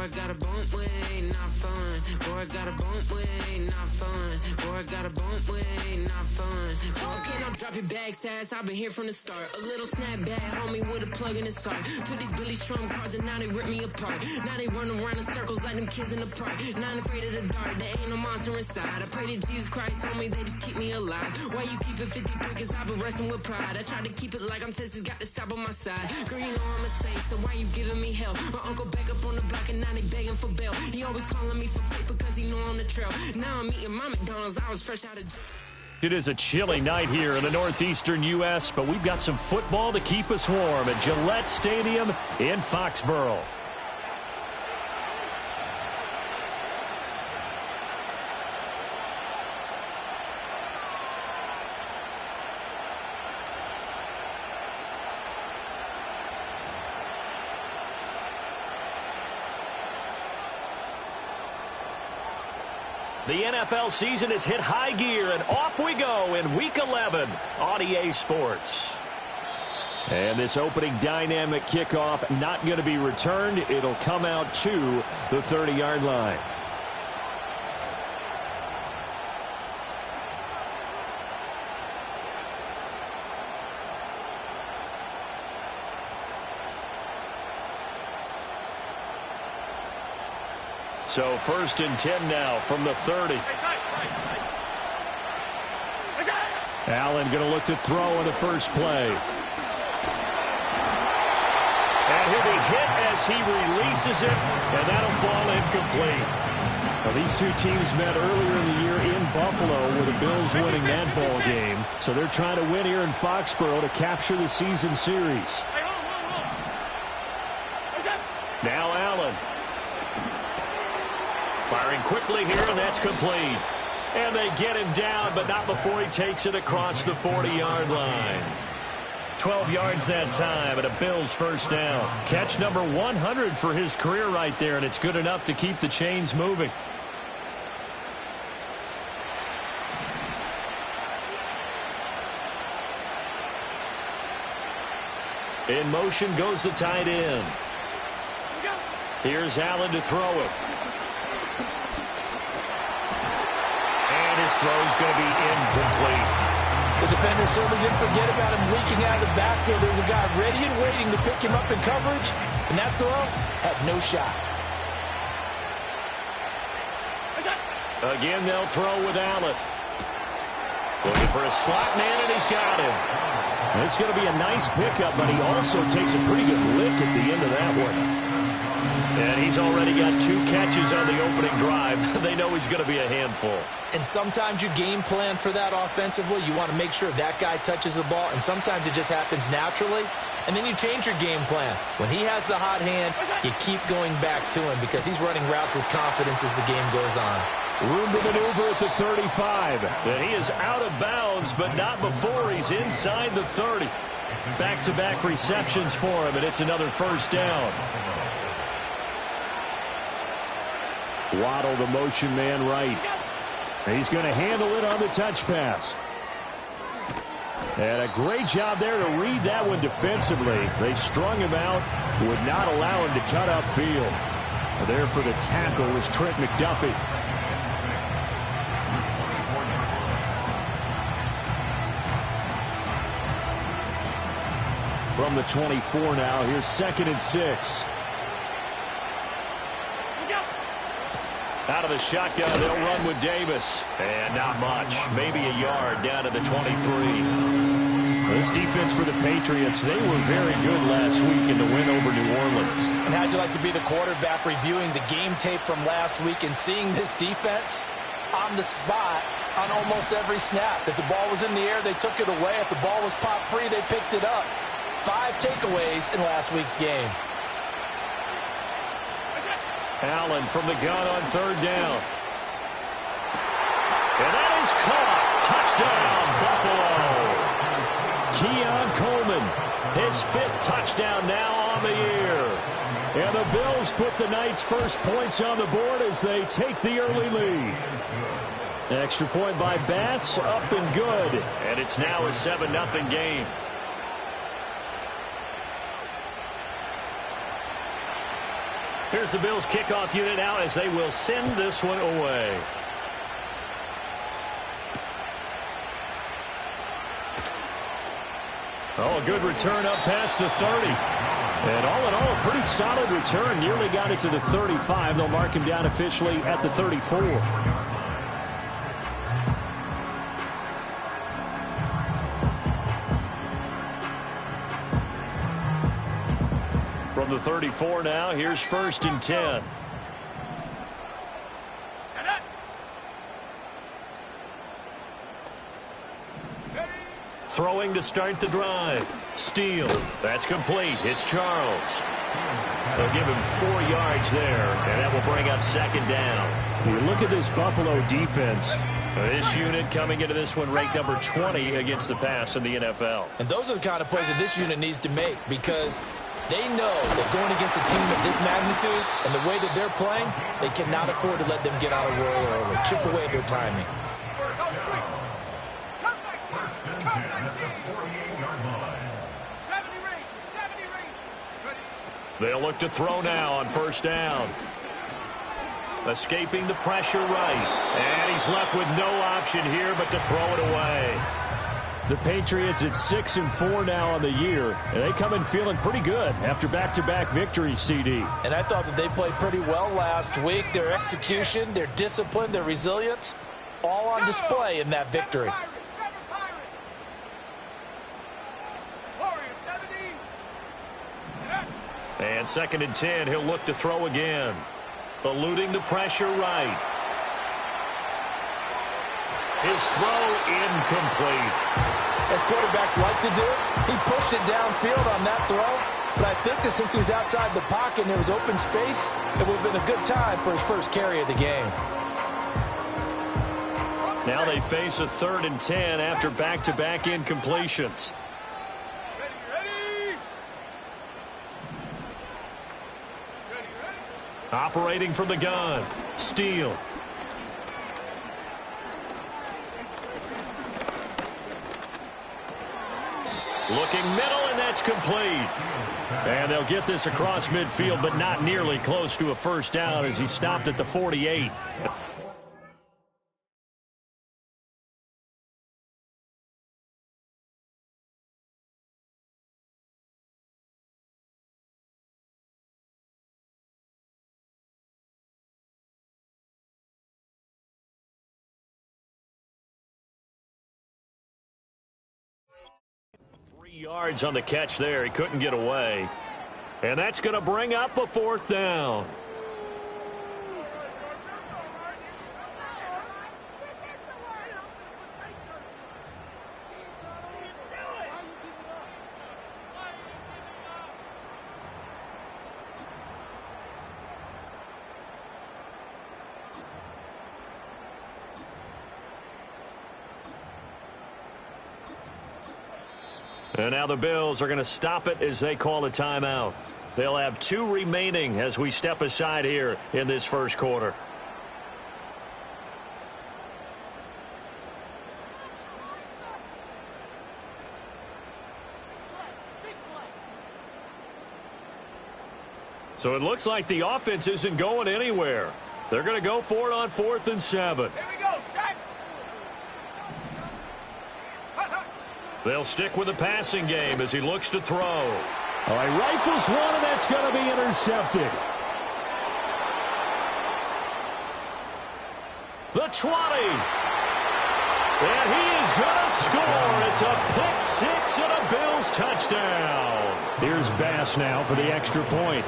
Boy, got a bump, we ain't not fun. Boy, got a bump, we ain't not fun. Boy, got a bump, we ain't not fun. Boy, can I drop your bag, sass? I've been here from the start. A little snapback, homie, with a plug in his heart. Took these Billy Strum cards and now they rip me apart. Now they run around in circles like them kids in the park. Not afraid of the dark, there ain't no monster inside. I pray to Jesus Christ, homie, they just keep me alive. Why you keep it 53? Cause I've been wrestling with pride. I try to keep it like I'm Texas, got the South on my side. Girl, you know I'm a saint, so why you giving me hell? My uncle back up on the block and now they begging for bail. He always calling me for paper cause he know I'm the trail. Now I'm eating my McDonald's, I was fresh out of jail. It is a chilly night here in the northeastern U.S., but we've got some football to keep us warm at Gillette Stadium in Foxborough. The NFL season has hit high gear, and off we go in Week 11 on EA Sports. And this opening dynamic kickoff not going to be returned. It'll come out to the 30-yard line. So 1st and 10 now from the 30. Allen going to look to throw on the first play. And he'll be hit as he releases it, and that'll fall incomplete. Now, these two teams met earlier in the year in Buffalo with the Bills winning that ball game. So they're trying to win here in Foxborough to capture the season series. Now Allen. Firing quickly here, and that's complete. And they get him down, but not before he takes it across the 40-yard line. 12 yards that time, and a Bills first down. Catch number 100 for his career right there, and it's good enough to keep the chains moving. In motion goes the tight end. Here's Allen to throw it. His throw's going to be incomplete. The defender certainly didn't forget about him leaking out of the backfield. There's a guy ready and waiting to pick him up in coverage, and that throw had no shot. Again, they'll throw with Allen. Looking for a slot man, and he's got him. It's going to be a nice pickup, but he also takes a pretty good lick at the end of that one. And he's already got 2 catches on the opening drive. They know he's going to be a handful. And sometimes you game plan for that offensively. You want to make sure that guy touches the ball, and sometimes it just happens naturally. And then you change your game plan. When he has the hot hand, you keep going back to him because he's running routes with confidence as the game goes on. Room to maneuver at the 35. And he is out of bounds, but not before he's inside the 30. Back-to-back receptions for him, and it's another first down. Waddle, the motion man, right. He's going to handle it on the touch pass. And a great job there to read that one defensively. They strung him out, would not allow him to cut upfield. There for the tackle was Trent McDuffie. From the 24 now, here's 2nd and 6. Out of the shotgun, they'll run with Davis. And not much. Maybe a yard down to the 23. This defense for the Patriots, they were very good last week in the win over New Orleans. And how'd you like to be the quarterback reviewing the game tape from last week and seeing this defense on the spot on almost every snap? If the ball was in the air, they took it away. If the ball was pop free, they picked it up. 5 takeaways in last week's game. Allen from the gun on 3rd down. And that is caught. Touchdown, Buffalo. Keon Coleman, his 5th touchdown now on the year. And the Bills put the Knights' first points on the board as they take the early lead. Extra point by Bass, up and good. And it's now a 7-0 game. Here's the Bills kickoff unit out as they will send this one away. Oh, a good return up past the 30. And all in all, a pretty solid return. Nearly got it to the 35. They'll mark him down officially at the 34. From the 34 now, here's 1st and 10. Throwing to start the drive. Steele. That's complete. It's Charles. They'll give him 4 yards there, and that will bring up 2nd down. You look at this Buffalo defense. This unit coming into this one ranked number 20 against the pass in the NFL. And those are the kind of plays that this unit needs to make because they know that going against a team of this magnitude and the way that they're playing, they cannot afford to let them get on a roll early, chip away at their timing. They'll look to throw now on 1st down. Escaping the pressure right. And he's left with no option here but to throw it away. The Patriots at 6-4 now on the year. And they come in feeling pretty good after back-to-back victories, CD. And I thought that they played pretty well last week. Their execution, their discipline, their resilience, all on display in that victory. And 2nd and 10, he'll look to throw again. Eluding the pressure right. His throw incomplete. As quarterbacks like to do, he pushed it downfield on that throw. But I think that since he was outside the pocket and there was open space, it would have been a good time for his first carry of the game. Now they face a 3rd and 10 after back-to-back incompletions. Operating from the gun. Steele. Looking middle, and that's complete. And they'll get this across midfield, but not nearly close to a 1st down as he stopped at the 48. Yards on the catch there. He couldn't get away. And that's going to bring up a 4th down. And now the Bills are going to stop it as they call a timeout. They'll have 2 remaining as we step aside here in this 1st quarter. So it looks like the offense isn't going anywhere. They're going to go for it on 4th and 7. Here we go, set. They'll stick with the passing game as he looks to throw. All right, rifles one, and that's going to be intercepted. The 20. And he is going to score. It's a pick 6 and a Bills touchdown. Here's Bass now for the extra point.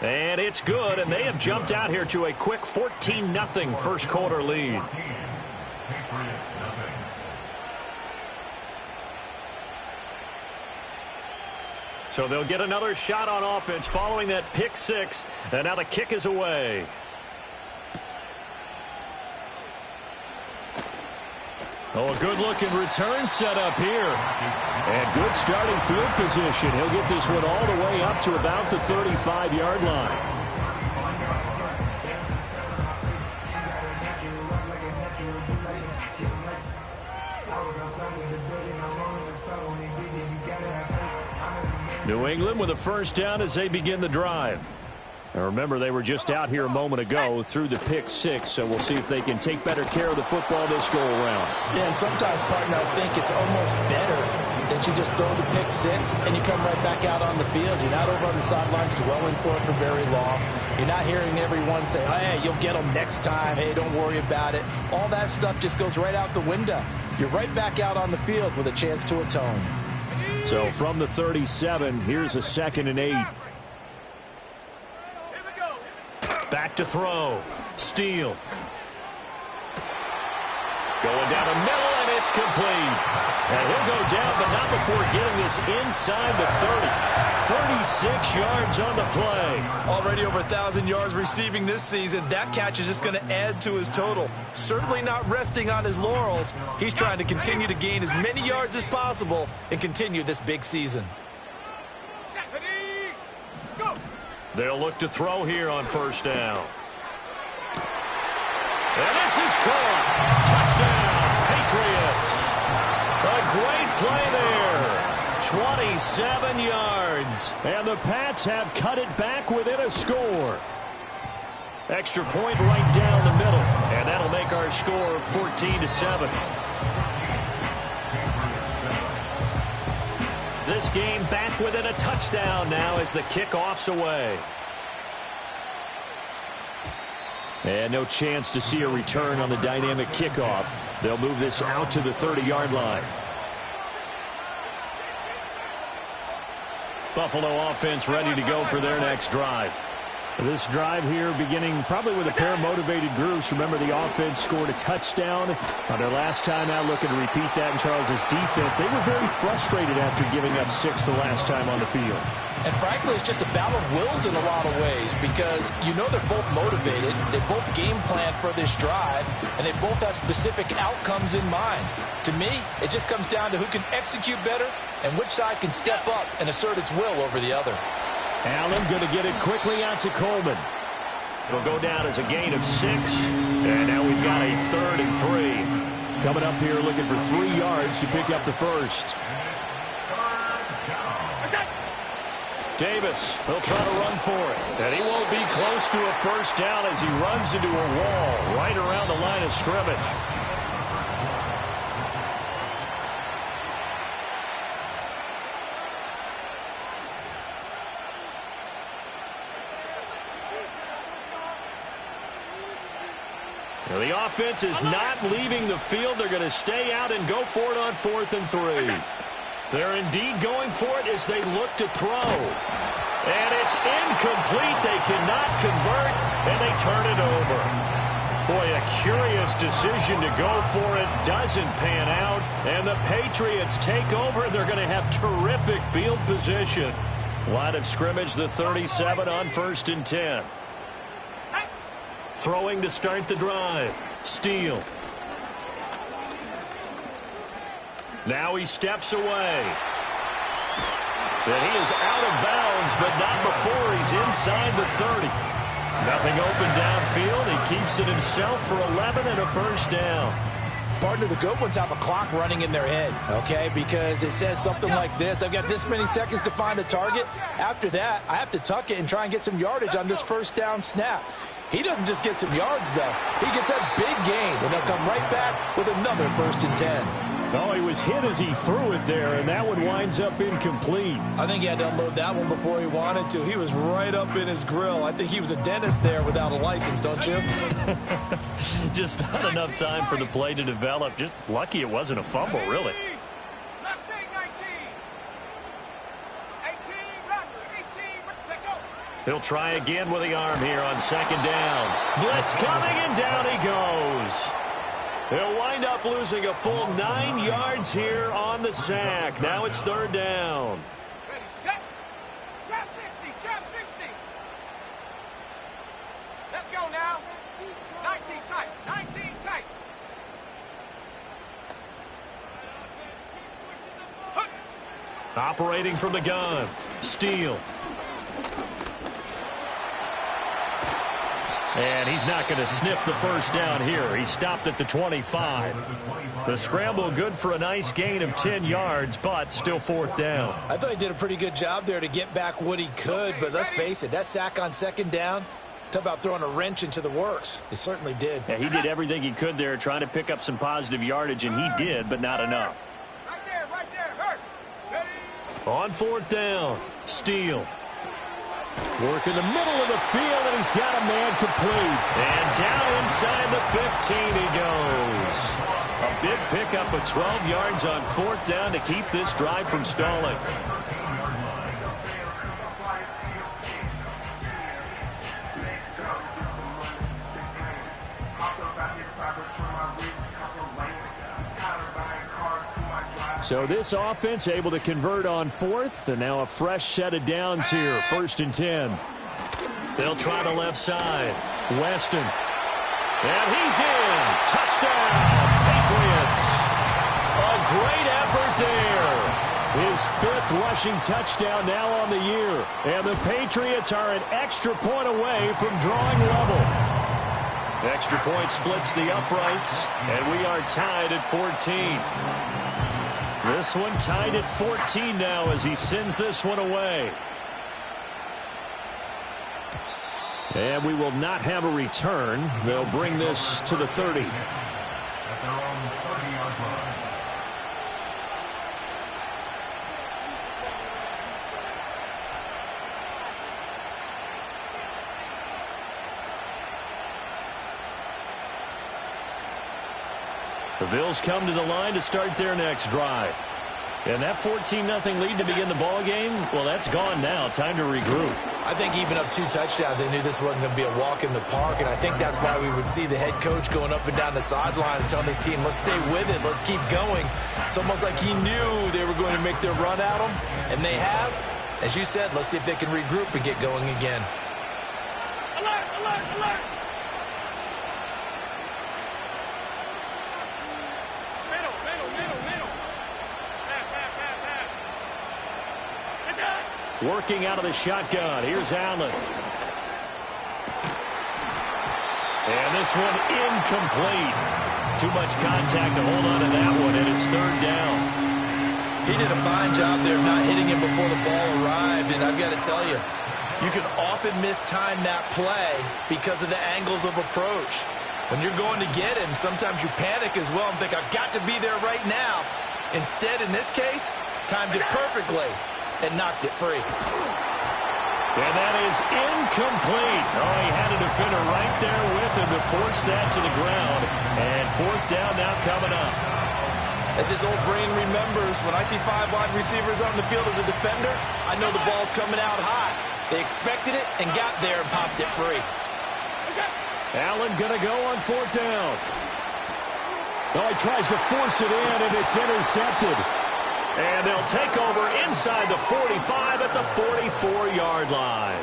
And it's good, and they have jumped out here to a quick 14-0 1st quarter lead. So they'll get another shot on offense following that pick 6, and now the kick is away. Oh, a good-looking return set up here. And good starting field position. He'll get this one all the way up to about the 35-yard line. New England with a first down as they begin the drive. Now remember, they were just out here a moment ago through the pick six, so we'll see if they can take better care of the football this go-around. Yeah, and sometimes, partner, I think it's almost better that you just throw the pick six and you come right back out on the field. You're not over on the sidelines dwelling for it for very long. You're not hearing everyone say, oh, hey, you'll get them next time. Hey, don't worry about it. All that stuff just goes right out the window. You're right back out on the field with a chance to atone. So from the 37, here's a 2nd and 8. Back to throw. Steele. Going down the middle, and it's complete. And he'll go down, but not before getting this inside the 30. 36 yards on the play. Already over 1,000 yards receiving this season. That catch is just going to add to his total. Certainly not resting on his laurels. He's trying to continue to gain as many yards as possible and continue this big season. They'll look to throw here on first down. And this is caught. Touchdown, Patriots. A great play there. 27 yards. And the Pats have cut it back within a score. Extra point right down the middle. And that'll make our score 14-7. This game back within a touchdown now as the kickoff's away. And no chance to see a return on the dynamic kickoff. They'll move this out to the 30-yard line. Buffalo offense ready to go for their next drive. This drive here beginning probably with a pair of motivated groups. Remember, the offense scored a touchdown on their last time out, looking to repeat that in Charles's defense. They were very frustrated after giving up 6 the last time on the field. And frankly, it's just a battle of wills in a lot of ways because you know they're both motivated. They both game plan for this drive, and they both have specific outcomes in mind. To me, it just comes down to who can execute better and which side can step up and assert its will over the other. Allen going to get it quickly out to Coleman. It'll go down as a gain of 6. And now we've got a 3rd and 3. Coming up here looking for 3 yards to pick up the first. Davis, he'll try to run for it. And he won't be close to a first down as he runs into a wall right around the line of scrimmage. Now the offense is not leaving the field. They're going to stay out and go for it on 4th and 3. They're indeed going for it as they look to throw. And it's incomplete. They cannot convert, and they turn it over. Boy, a curious decision to go for it. Doesn't pan out, and the Patriots take over. They're going to have terrific field position. Line of scrimmage, the 37 on 1st and 10. Throwing to start the drive. Steele. Now he steps away. And he is out of bounds, but not before he's inside the 30. Nothing open downfield. He keeps it himself for 11 and a first down. Partner, the good ones have a clock running in their head, okay? Because it says something like this. I've got this many seconds to find a target. After that, I have to tuck it and try and get some yardage on this first down snap. He doesn't just get some yards, though. He gets a big gain, and they'll come right back with another 1st and 10. Oh, he was hit as he threw it there, and that one winds up incomplete. I think he had to unload that one before he wanted to. He was right up in his grill. I think he was a dentist there without a license, don't you? Just not enough time for the play to develop. Just lucky it wasn't a fumble, really. He'll try again with the arm here on 2nd down. Blitz coming, and down he goes. He'll wind up losing a full 9 yards here on the sack. Now it's 3rd down. Ready, set. Trap 60, trap 60. Let's go now. 19 tight, 19 tight. Operating from the gun. Steele. And he's not going to sniff the first down here. He stopped at the 25. The scramble good for a nice gain of 10 yards, but still fourth down. I thought he did a pretty good job there to get back what he could, but let's face it, that sack on second down, talk about throwing a wrench into the works. He certainly did. Yeah, he did everything he could there trying to pick up some positive yardage, and he did, but not enough. Right there, hurt. Ready? On fourth down, Steele. Work in the middle of the field, and he's got a man complete. And down inside the 15 he goes. A big pickup of 12 yards on fourth down to keep this drive from stalling. So this offense able to convert on fourth, and now a fresh set of downs here. 1st and 10. They'll try the left side. Weston. And he's in. Touchdown, Patriots. A great effort there. His 5th rushing touchdown now on the year. And the Patriots are an extra point away from drawing level. Extra point splits the uprights, and we are tied at 14. This one tied at 14 now as he sends this one away. And we will not have a return. They'll bring this to the 30. At their own 30-yard line. The Bills come to the line to start their next drive. And that 14-0 lead to begin the ball game, well, that's gone now. Time to regroup. I think even up 2 touchdowns, they knew this wasn't going to be a walk in the park, and I think that's why we would see the head coach going up and down the sidelines telling his team, let's stay with it, let's keep going. It's almost like he knew they were going to make their run at him, and they have. As you said, let's see if they can regroup and get going again. Alert, alert, alert. Middle. Pass. Working out of the shotgun. Here's Allen. And this one incomplete. Too much contact to hold on to that one, and it's 3rd down. He did a fine job there of not hitting him before the ball arrived, and I've got to tell you, you can often mistime that play because of the angles of approach. When you're going to get him, sometimes you panic as well and think, I've got to be there right now. Instead, in this case, timed it perfectly and knocked it free. And that is incomplete. Oh, he had a defender right there with him to force that to the ground. And 4th down now coming up. As his old brain remembers, when I see 5 wide receivers on the field as a defender, I know the ball's coming out high. They expected it and got there and popped it free. Allen going to go on 4th down. Oh, he tries to force it in, and it's intercepted. And they'll take over inside the 45 at the 44-yard line.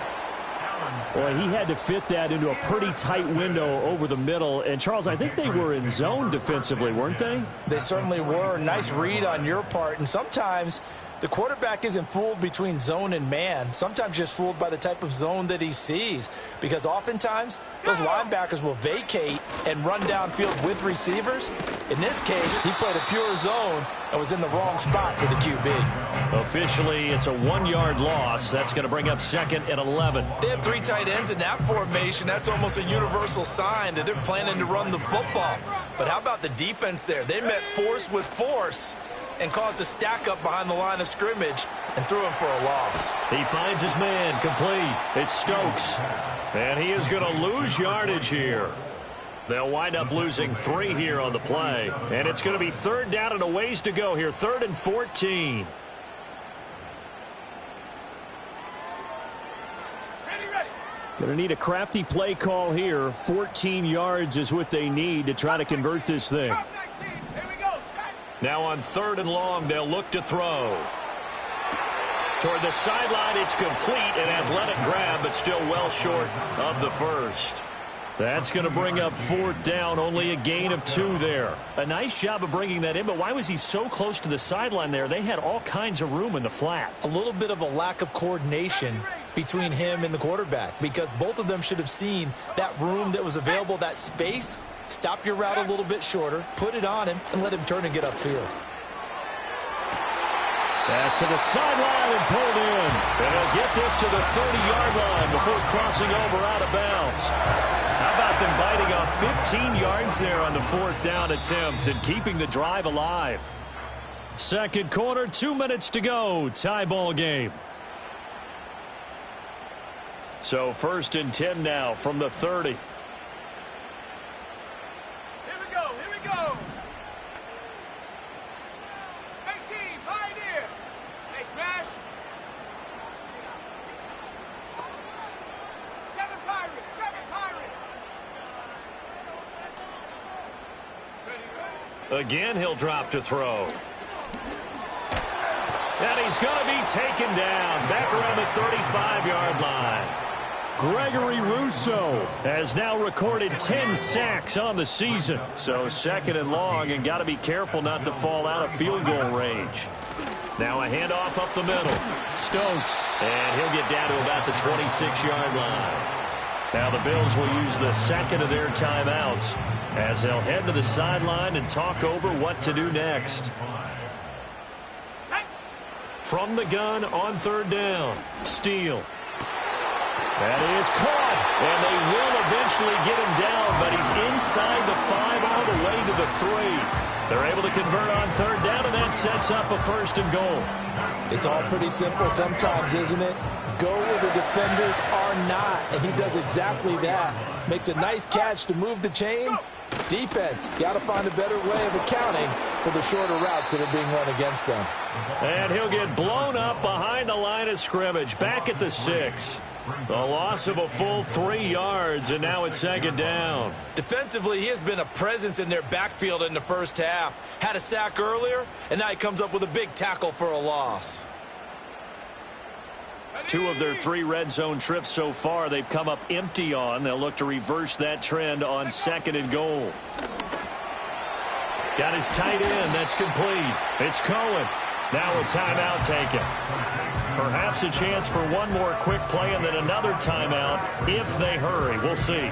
Boy, he had to fit that into a pretty tight window over the middle. And, Charles, I think they were in zone defensively, weren't they? They certainly were. Nice read on your part. And sometimes the quarterback isn't fooled between zone and man. Sometimes just fooled by the type of zone that he sees. Because oftentimes, those linebackers will vacate and run downfield with receivers. In this case, he played a pure zone and was in the wrong spot for the QB. Officially, it's a 1-yard loss. That's going to bring up 2nd and 11. They have 3 tight ends in that formation. That's almost a universal sign that they're planning to run the football. But how about the defense there? They met force with force and caused a stack up behind the line of scrimmage and threw him for a loss. He finds his man complete. It's Stokes. And he is going to lose yardage here. They'll wind up losing 3 here on the play. And it's going to be 3rd down and a ways to go here. 3rd and 14. Ready. Going to need a crafty play call here. 14 yards is what they need to try to convert this thing. Top 19. Here we go. Shot. Now on 3rd and long, they'll look to throw. Toward the sideline, it's complete. An athletic grab, but still well short of the first. That's going to bring up 4th down, only a gain of 2 there. A nice job of bringing that in, but why was he so close to the sideline there? They had all kinds of room in the flat. A little bit of a lack of coordination between him and the quarterback, because both of them should have seen that room that was available, that space. Stop your route a little bit shorter, put it on him, and let him turn and get upfield. Pass to the sideline and pulled in. And he'll get this to the 30-yard line before crossing over out of bounds. How about them biting off 15 yards there on the 4th down attempt and keeping the drive alive? Second quarter, 2 minutes to go. Tie ball game. So 1st and 10 now from the 30. Here we go. Here we go. 18, Pioneer. They smash. 7 Pirates. 7 Pirates. Again, he'll drop to throw. And he's going to be taken down back around the 35-yard line. Gregory Rousseau has now recorded 10 sacks on the season. So 2nd and long, and got to be careful not to fall out of field goal range. Now a handoff up the middle. Stokes, and he'll get down to about the 26-yard line. Now the Bills will use the 2nd of their timeouts as they'll head to the sideline and talk over what to do next. From the gun on 3rd down, Steele. That is caught, and they will eventually get him down, but he's inside the 5 all the way to the 3. They're able to convert on 3rd down, and that sets up a 1st and goal. It's all pretty simple sometimes, isn't it? Go where the defenders are not, and he does exactly that. Makes a nice catch to move the chains. Defense, got to find a better way of accounting for the shorter routes that are being run against them. And he'll get blown up behind the line of scrimmage, back at the 6. The loss of a full 3 yards, and now it's 2nd down. Defensively, he has been a presence in their backfield in the first half. Had a sack earlier, and now he comes up with a big tackle for a loss. 2 of their 3 red zone trips so far they've come up empty on. They'll look to reverse that trend on 2nd and goal. Got his tight end. That's complete. It's Cohen. Now a timeout taken. Perhaps a chance for one more quick play and then another timeout if they hurry. We'll see.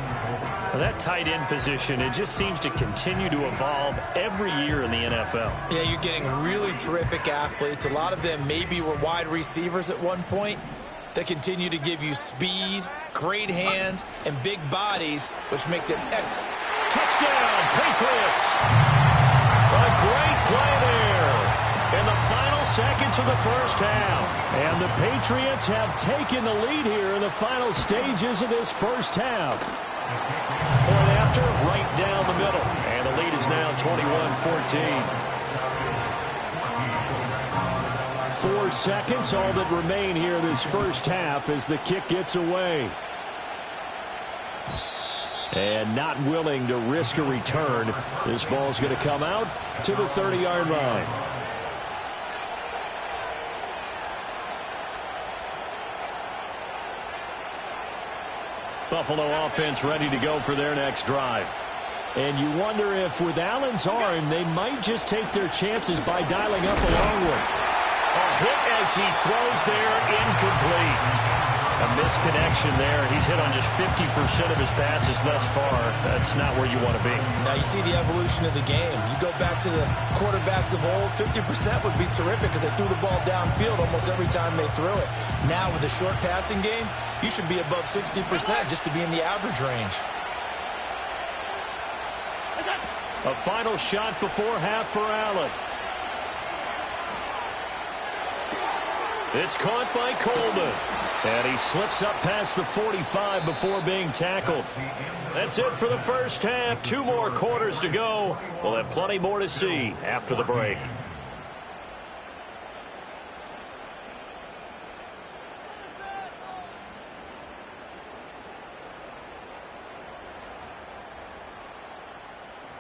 Well, that tight end position, it just seems to continue to evolve every year in the NFL. Yeah, you're getting really terrific athletes. A lot of them maybe were wide receivers at one point that continue to give you speed, great hands, and big bodies, which make them excellent. Touchdown, Patriots! A great play there in the final seconds of the first half. And the Patriots have taken the lead here in the final stages of this first half. Point after, right down the middle. And the lead is now 21-14. 4 seconds, all that remain here this first half as the kick gets away. And not willing to risk a return. This ball's going to come out to the 30-yard line. Buffalo offense ready to go for their next drive. And you wonder if with Allen's arm, they might just take their chances by dialing up a long one. A hit as he throws there, incomplete. A misconnection there. He's hit on just 50% of his passes thus far. That's not where you want to be. Now you see the evolution of the game. You go back to the quarterbacks of old, 50% would be terrific because they threw the ball downfield almost every time they threw it. Now with the short passing game, you should be above 60% just to be in the average range. A final shot before half for Allen. It's caught by Coleman. And he slips up past the 45 before being tackled. That's it for the first half. 2 more quarters to go. We'll have plenty more to see after the break.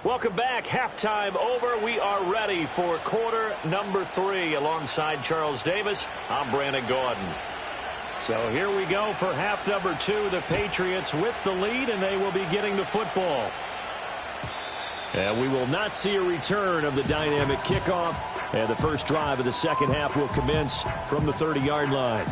Welcome back. Halftime over. We are ready for quarter number 3. Alongside Charles Davis, I'm Brandon Gordon. So here we go for half number 2. The Patriots with the lead, and they will be getting the football. And we will not see a return of the dynamic kickoff. And the first drive of the second half will commence from the 30-yard line.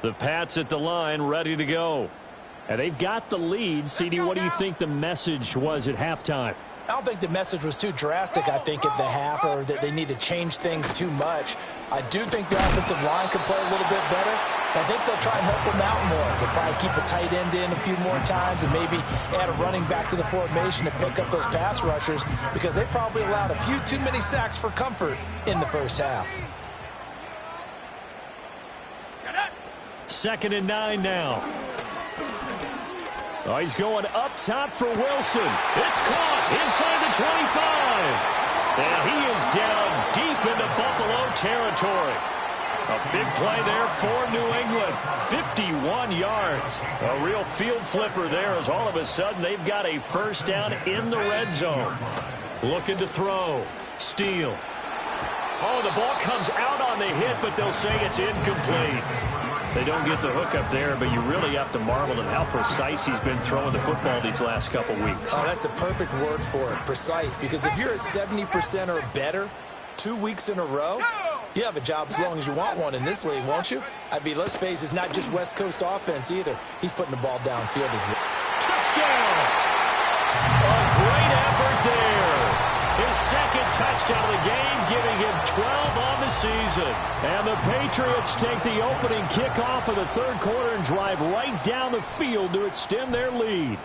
The Pats at the line, ready to go. And they've got the lead. CD, what do you think the message was at halftime? I don't think the message was too drastic, I think, at the half, or that they need to change things too much. I do think the offensive line could play a little bit better. I think they'll try and help them out more. They'll probably keep a tight end in a few more times and maybe add a running back to the formation to pick up those pass rushers, because they probably allowed a few too many sacks for comfort in the first half. 2nd and 9 now. Oh, he's going up top for Wilson. It's caught inside the 25. And he is down deep into Buffalo territory. A big play there for New England. 51 yards. A real field flipper there, as all of a sudden they've got a first down in the red zone. Looking to throw. Steele. Oh, the ball comes out on the hit, but they'll say it's incomplete. They don't get the hook up there, but you really have to marvel at how precise he's been throwing the football these last couple weeks. Oh, that's the perfect word for it, precise, because if you're at 70% or better 2 weeks in a row, you have a job as long as you want one in this league, won't you? I mean, let's face it, it's not just West Coast offense either. He's putting the ball downfield as well. Touchdown! A great effort there. His second touchdown of the game, giving him 12 on the season. And the Patriots take the opening kickoff of the third quarter and drive right down the field to extend their lead.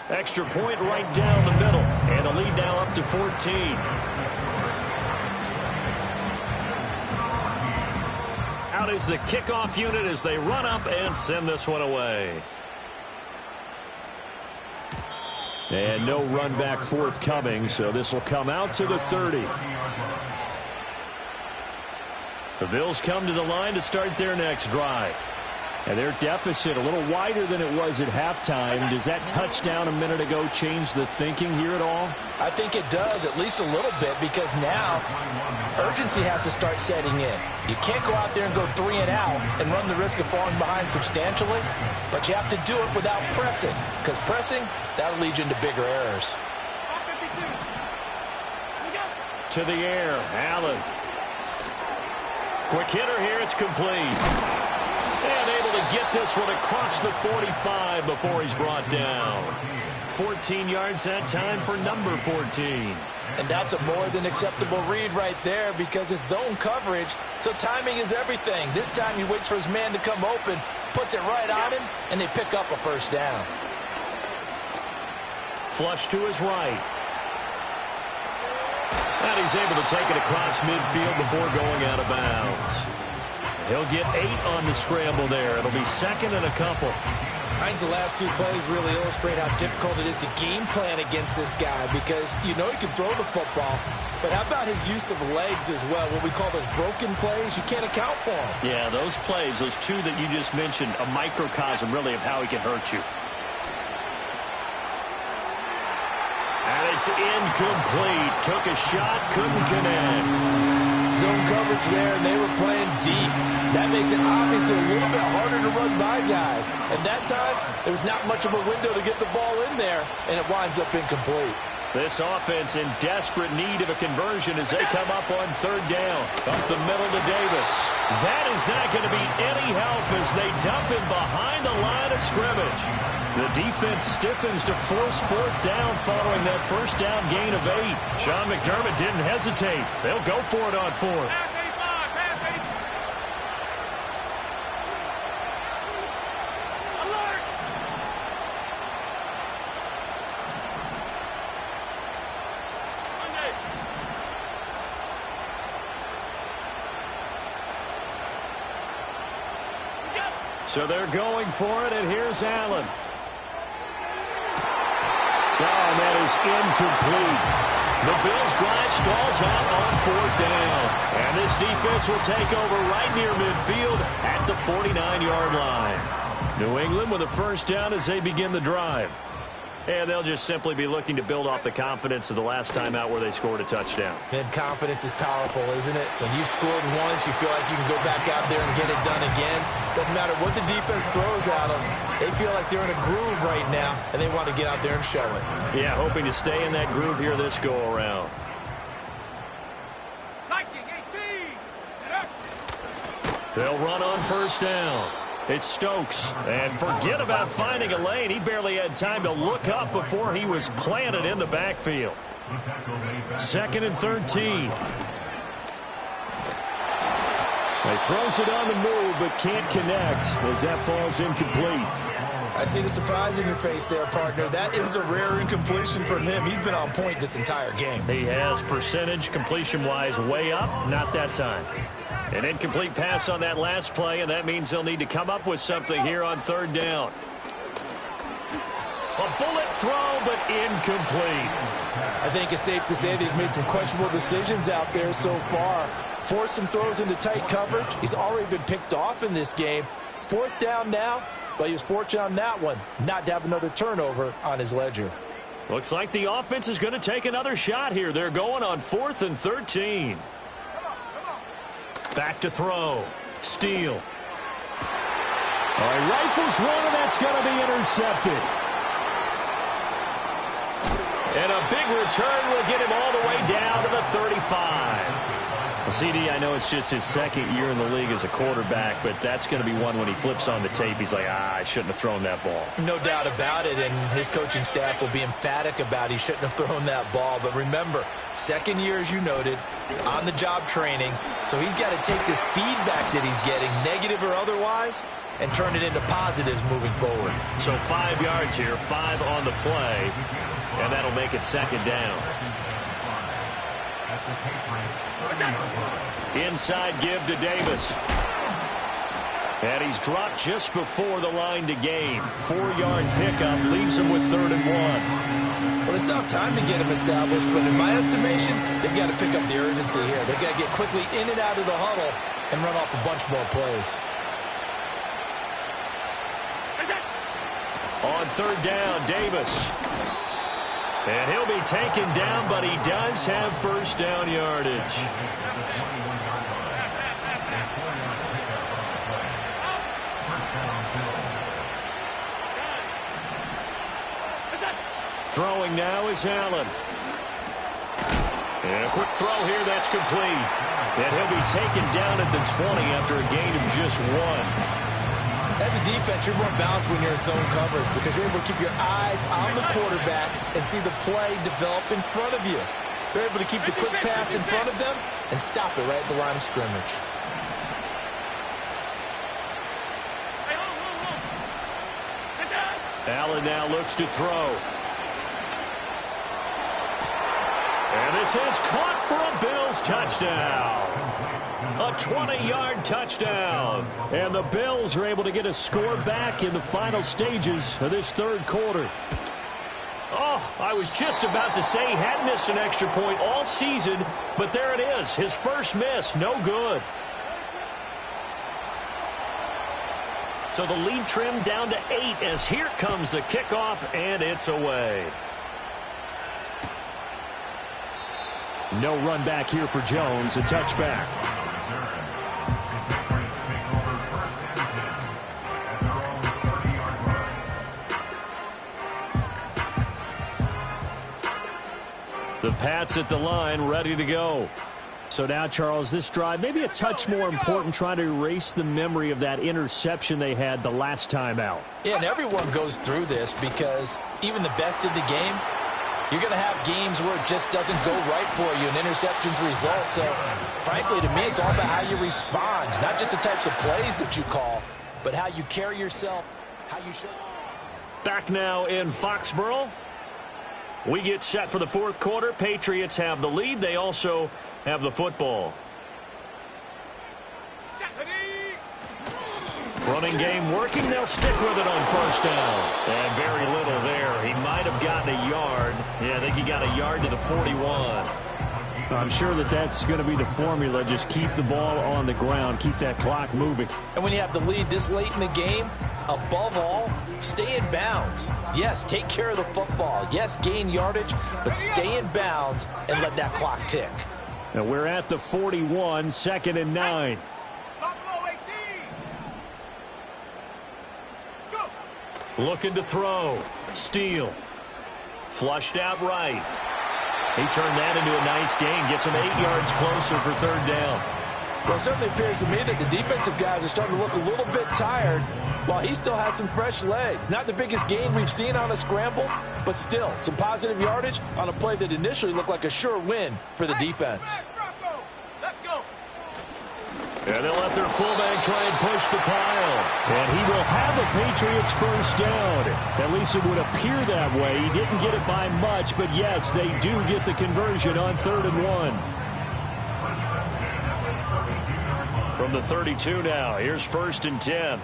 Extra point right down the middle. And the lead now up to 14. Out is the kickoff unit as they run up and send this one away. And no run back forthcoming, so this will come out to the 30. The Bills come to the line to start their next drive. And their deficit a little wider than it was at halftime. Does that touchdown a minute ago change the thinking here at all? I think it does, at least a little bit, because now urgency has to start setting in. You can't go out there and go 3 and out and run the risk of falling behind substantially, but you have to do it without pressing, because pressing, that'll lead you into bigger errors. To the air, Allen. Quick hitter here, it's complete. And able to get this one across the 45 before he's brought down. 14 yards that time for number 14. And that's a more than acceptable read right there, because it's zone coverage, so timing is everything. This time he waits for his man to come open, puts it right on him, and they pick up a first down. Flush to his right. And he's able to take it across midfield before going out of bounds. He'll get 8 on the scramble there. It'll be 2nd and a couple. I think the last 2 plays really illustrate how difficult it is to game plan against this guy, because you know he can throw the football, but how about his use of legs as well? What we call those broken plays, you can't account for them. Yeah, those plays, those 2 that you just mentioned, a microcosm really of how he can hurt you. And it's incomplete. Took a shot, couldn't connect. Zone coverage there, and they were playing deep. That makes it obviously a little bit harder to run by guys. And that time, there was not much of a window to get the ball in there, and it winds up incomplete. This offense in desperate need of a conversion as they come up on 3rd down. Up the middle to Davis. That is not going to be any help as they dump him behind the line of scrimmage. The defense stiffens to force 4th down following that first down gain of 8. Sean McDermott didn't hesitate. They'll go for it on 4th. So they're going for it, and here's Allen. Oh, and that is incomplete. The Bills' drive stalls out on 4th down. And this defense will take over right near midfield at the 49-yard line. New England with a first down as they begin the drive. And they'll just simply be looking to build off the confidence of the last time out where they scored a touchdown. And confidence is powerful, isn't it? When you've scored once, you feel like you can go back out there and get it done again. Doesn't matter what the defense throws at them. They feel like they're in a groove right now, and they want to get out there and show it. Yeah, hoping to stay in that groove here this go-around. 19-18. They'll run on first down. It's Stokes. And forget about finding a lane. He barely had time to look up before he was planted in the backfield. 2nd and 13. He throws it on the move but can't connect as that falls incomplete. I see the surprise in your face there, partner. That is a rare incompletion from him. He's been on point this entire game. He has percentage completion-wise way up. Not that time. An incomplete pass on that last play, and that means they'll need to come up with something here on 3rd down. A bullet throw, but incomplete. I think it's safe to say that he's made some questionable decisions out there so far. Forced some throws into tight coverage. He's already been picked off in this game. 4th down now, but he was fortunate on that one not to have another turnover on his ledger. Looks like the offense is going to take another shot here. They're going on 4th and 13. Back to throw. Steele. All right, rifles one, and that's going to be intercepted. And a big return will get him all the way down to the 35. CD, I know it's just his 2nd year in the league as a quarterback, but that's going to be one when he flips on the tape. He's like, I shouldn't have thrown that ball. No doubt about it, and his coaching staff will be emphatic about he shouldn't have thrown that ball. But remember, 2nd year, as you noted, on-the-job training, so he's got to take this feedback that he's getting, negative or otherwise, and turn it into positives moving forward. So 5 yards here, 5 on the play, and that'll make it 2nd down. Inside give to Davis. And he's dropped just before the line to gain. 4-yard pickup leaves him with 3rd and 1. Well, they still have time to get him established, but in my estimation, they've got to pick up the urgency here. They've got to get quickly in and out of the huddle and run off a bunch more plays. On 3rd down, Davis. And he'll be taken down, but he does have 1st down yardage. Throwing now is Allen. And a quick throw here, that's complete. And he'll be taken down at the 20 after a gain of just 1. As a defense, you're more balanced when you're in zone coverage because you're able to keep your eyes on the quarterback and see the play develop in front of you. You're able to keep the quick pass in front of them and stop it right at the line of scrimmage. Allen now looks to throw. And this is caught for a Bills touchdown. A 20-yard touchdown. And the Bills are able to get a score back in the final stages of this 3rd quarter. Oh, I was just about to say he hadn't missed an extra point all season, but there it is. His first miss, no good. So the lead trimmed down to 8 as here comes the kickoff, and it's away. No run back here for Jones, a touchback. The Pats at the line, ready to go. So now, Charles, this drive maybe a touch more important, trying to erase the memory of that interception they had the last time out. Yeah, and everyone goes through this because even the best in the game, you're going to have games where it just doesn't go right for you, and interceptions result. So, frankly, to me, it's all about how you respond, not just the types of plays that you call, but how you carry yourself, how you show. Back now in Foxborough. We get set for the 4th quarter. Patriots have the lead. They also have the football. Running game working. They'll stick with it on 1st down. And very little there. He might have gotten a yard. Yeah, I think he got a yard to the 41. I'm sure that that's going to be the formula. Just keep the ball on the ground. Keep that clock moving. And when you have the lead this late in the game, above all, stay in bounds. Yes, take care of the football. Yes, gain yardage, but stay in bounds and let that clock tick. And we're at the 41, 2nd and 9. Looking to throw. Steele. Flushed out right. He turned that into a nice gain. Gets him 8 yards closer for 3rd down. Well, it certainly appears to me that the defensive guys are starting to look a little bit tired while he still has some fresh legs. Not the biggest gain we've seen on a scramble, but still some positive yardage on a play that initially looked like a sure win for the defense. Let's go. And they'll let their fullback try and push the pile. And he will have a Patriots first down. At least it would appear that way. He didn't get it by much, but yes, they do get the conversion on 3rd and 1. From the 32 now, here's 1st and 10.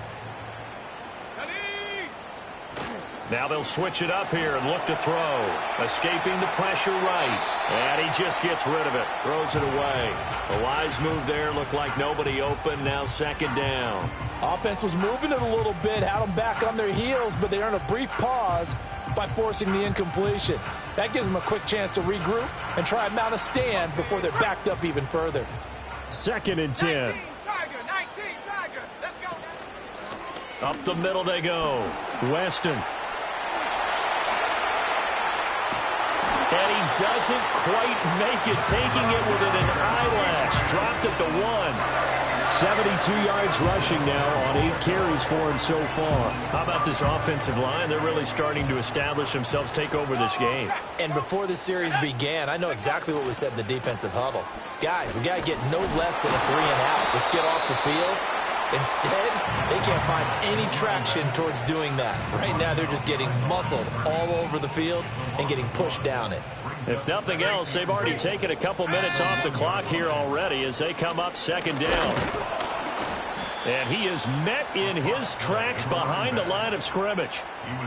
Now they'll switch it up here and look to throw. Escaping the pressure right. And he just gets rid of it. Throws it away. A wise move there. Looked like nobody open. Now 2nd down. Offense was moving it a little bit. Had them back on their heels, but they earned a brief pause by forcing the incompletion. That gives them a quick chance to regroup and try and mount a stand before they're backed up even further. 2nd and 10. 19 Tiger. Let's go. Up the middle they go. Weston. And he doesn't quite make it, taking it within an eyelash. Dropped at the 1. 72 yards rushing now on 8 carries for him so far. How about this offensive line? They're really starting to establish themselves, take over this game. And before the series began, I know exactly what was said in the defensive huddle. Guys, we got to get no less than a 3-and-out. Let's get off the field. Instead, they can't find any traction towards doing that. Right now, they're just getting muscled all over the field and getting pushed down it. If nothing else, they've already taken a couple minutes off the clock here already as they come up 2nd down. And he is met in his tracks behind the line of scrimmage.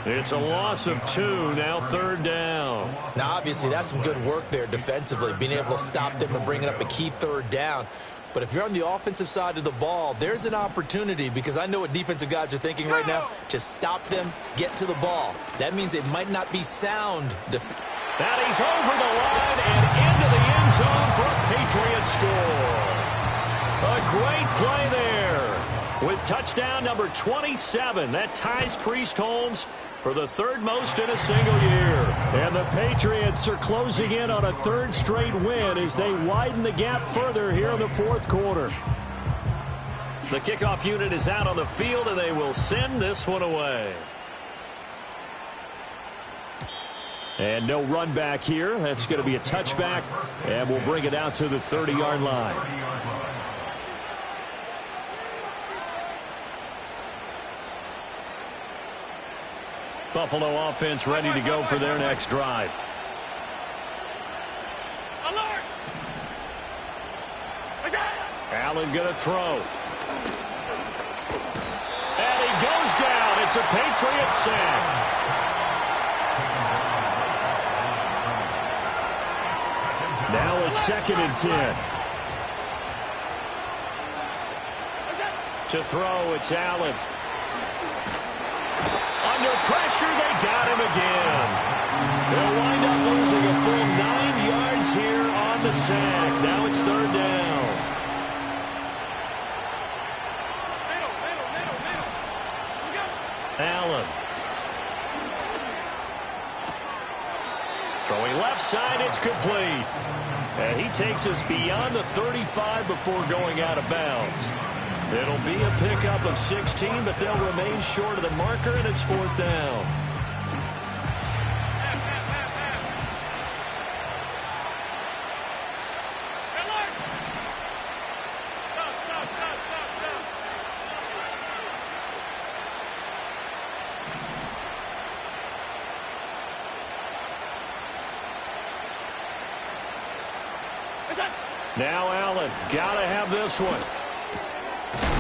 It's a loss of 2, now 3rd down. Now, obviously, that's some good work there defensively, being able to stop them and bringing up a key 3rd down. But if you're on the offensive side of the ball, there's an opportunity, because I know what defensive guys are thinking right now. Just stop them, get to the ball. That means it might not be sound. That he's over the line and into the end zone for a Patriots score. A great play there with touchdown number 27. That ties Priest Holmes for the 3rd most in a single year. And the Patriots are closing in on a 3rd straight win as they widen the gap further here in the 4th quarter. The kickoff unit is out on the field, and they will send this one away. And no run back here. That's going to be a touchback, and we'll bring it out to the 30-yard line. Buffalo offense ready to go for their next drive. Alert! Allen going to throw. And he goes down. It's a Patriot sack. Now a 2nd and 10. To throw, it's Allen. Under pressure, they got him again. They'll wind up losing a full 9 yards here on the sack. Now it's 3rd down. Allen. Throwing left side, it's complete. And he takes us beyond the 35 before going out of bounds. It'll be a pickup of 16, but they'll remain short of the marker, and it's 4th down. Now Allen, gotta have this one.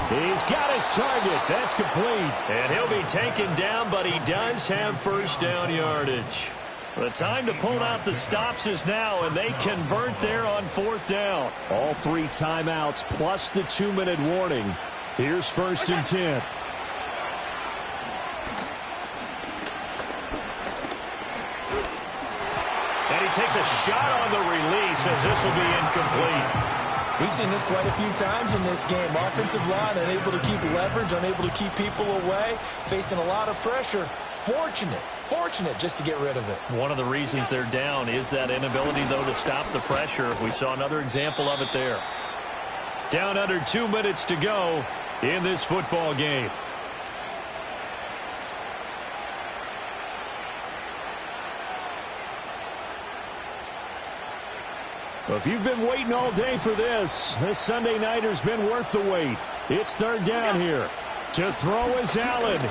He's got his target. That's complete. And he'll be taken down, but he does have 1st down yardage. The time to pull out the stops is now, and they convert there on 4th down. All 3 timeouts plus the 2-minute warning. Here's 1st and 10. And he takes a shot on the release as this will be incomplete. We've seen this quite a few times in this game. Offensive line unable to keep leverage, unable to keep people away, facing a lot of pressure. Fortunate just to get rid of it. One of the reasons they're down is that inability, though, to stop the pressure. We saw another example of it there. Down under 2 minutes to go in this football game. Well, if you've been waiting all day for this Sunday nighter's been worth the wait. It's third down here. To throw is Allen.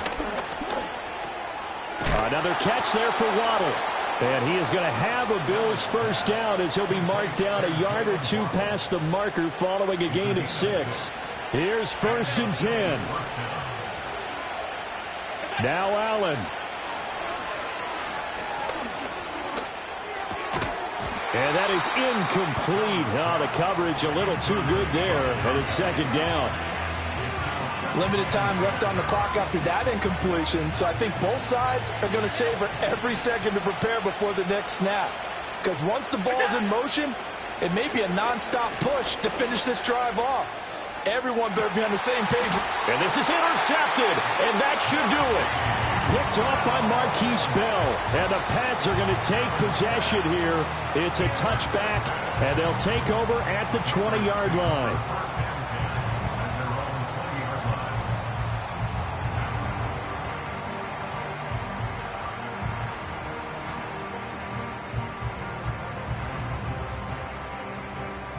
Another catch there for Waddle. And he is going to have a Bills first down as he'll be marked down a yard or two past the marker following a gain of 6. Here's 1st and 10. Now Allen. And that is incomplete. Oh, the coverage a little too good there, and it's 2nd down. Limited time left on the clock after that incompletion, so I think both sides are going to savor every second to prepare before the next snap. Because once the ball's in motion, it may be a nonstop push to finish this drive off. Everyone better be on the same page. And this is intercepted, and that should do it. Picked off by Marquise Bell, and the Pats are going to take possession here. It's a touchback, and they'll take over at the 20-yard line.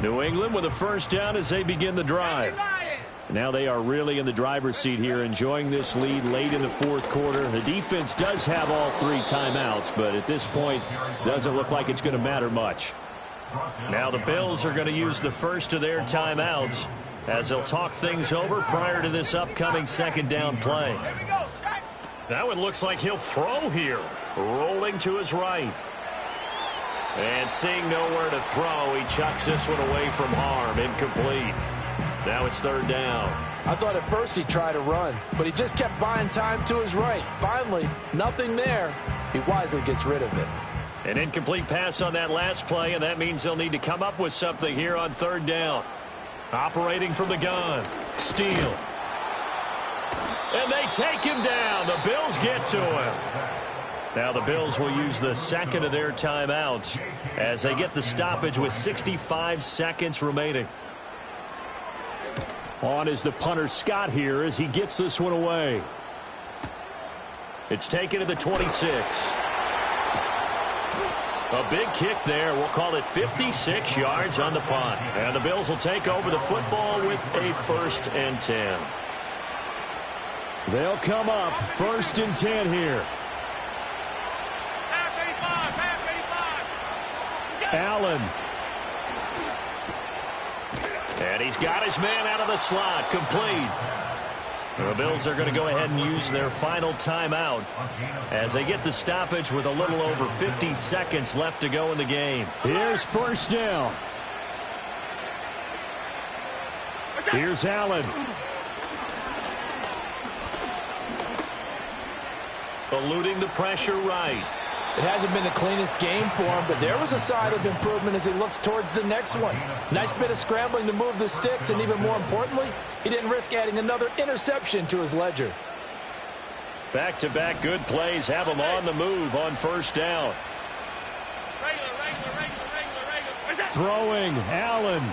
New England with a first down as they begin the drive. Now they are really in the driver's seat here, enjoying this lead late in the 4th quarter. The defense does have all 3 timeouts, but at this point, doesn't look like it's going to matter much. Now the Bills are going to use the first of their timeouts as they'll talk things over prior to this upcoming 2nd down play. That one looks like he'll throw here. Rolling to his right. And seeing nowhere to throw, he chucks this one away from harm. Incomplete. Now it's 3rd down. I thought at first he'd try to run, but he just kept buying time to his right. Finally, nothing there. He wisely gets rid of it. An incomplete pass on that last play, and that means they'll need to come up with something here on 3rd down. Operating from the gun. Steele. And they take him down. The Bills get to him. Now the Bills will use the 2nd of their timeouts as they get the stoppage with 65 seconds remaining. On is the punter Scott here as he gets this one away. It's taken to the 26. A big kick there. We'll call it 56 yards on the punt. And the Bills will take over the football with a 1st and 10. They'll come up 1st and 10 here. Allen. And he's got his man out of the slot. Complete. The Bills are going to go ahead and use their final timeout as they get the stoppage with a little over 50 seconds left to go in the game. Here's 1st down. Here's Allen. Eluding the pressure right. It hasn't been the cleanest game for him, but there was a sign of improvement as he looks towards the next one. Nice bit of scrambling to move the sticks, and even more importantly, he didn't risk adding another interception to his ledger. Back-to-back good plays have him on the move on 1st down. Throwing, Allen.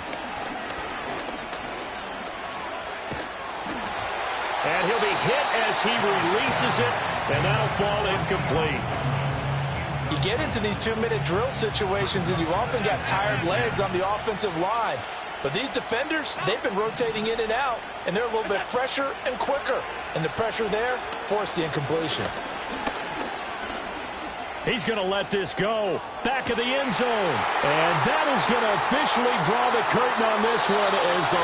And he'll be hit as he releases it, and that'll fall incomplete. You get into these 2-minute drill situations and you often got tired legs on the offensive line. But these defenders, they've been rotating in and out, and they're a little bit fresher and quicker. And the pressure there forced the incompletion. He's going to let this go. Back of the end zone. And that is going to officially draw the curtain on this one as the